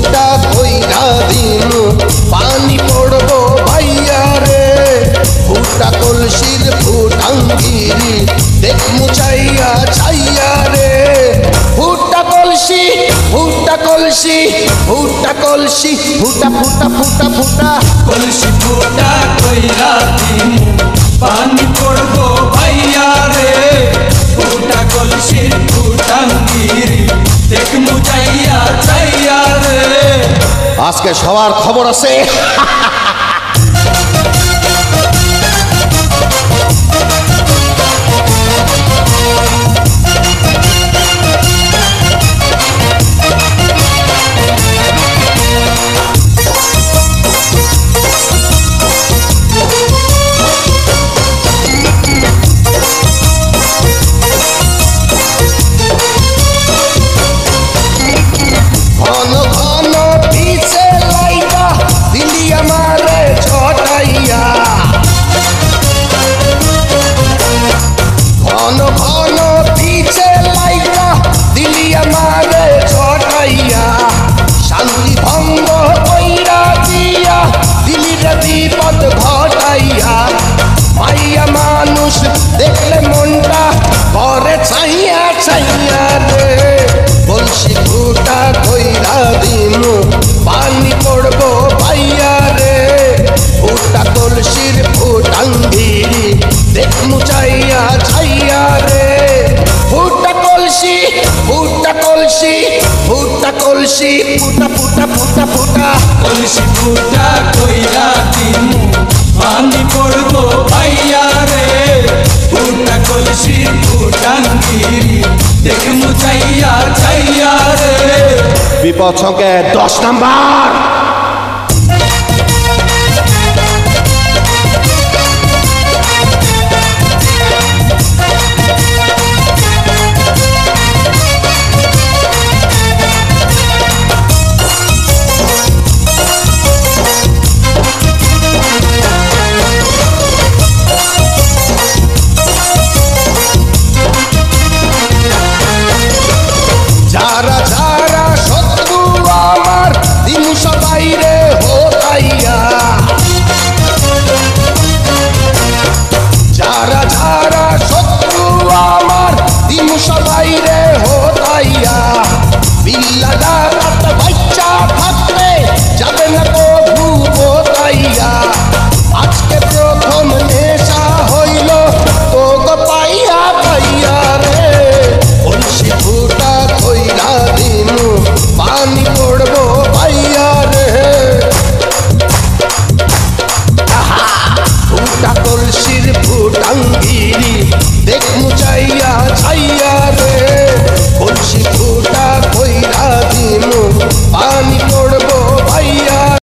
ফুটা কইরা দিমু পানি পড়বো ভাইয়া রে ফুটা কলসির ফুটাঙ্গিরি দেখমু চাইয়া চাইয়া রে ফুটা কলসি ফুটা কলসি ফুটা কলসি ফুটা ফুটা ফুটা ফুটা কলসি ফুটা কইরা দিমু পানি পড়বো ভাইয়া রে ফুটা কলসির ফুটাঙ্গিরি দেখমু চাইয়া চাইয়া রে। আজকে সবার খবর আছে। ঘন ঘন পিছে লাইবা দিলি আমারে ছটাইয়া ঘন ঘন পিছে লাইবা দিলি আমারে ছটাইয়া শান্তি ভঙ্গ কইরা দিয়া দিলি রে বিপদ ঘটাইয়া মাইয়া মানুষ দেখলে মনটা করে ছাইয়া ছাইয়া রে কলসি ফুটা কইরা দিমু পানি পড়বো ভাইয়া রে ফুটা কলসির ফুটাঙ্গিরি দেখমু চাইয়া চাইয়া রে ফুটা কলসি ফুটা কলসি ফুটা কলসি ফুটা ফুটা ফুটা ফুটা কলসি ফুটা কইরা দিমু পানি পড়বো ভাইয়া রে ফুটা কলসির ফুটাঙ্গিরি দেখমু চাইয়া চাইয়া রে। বিপদ সংকেত 10 নাম্বার।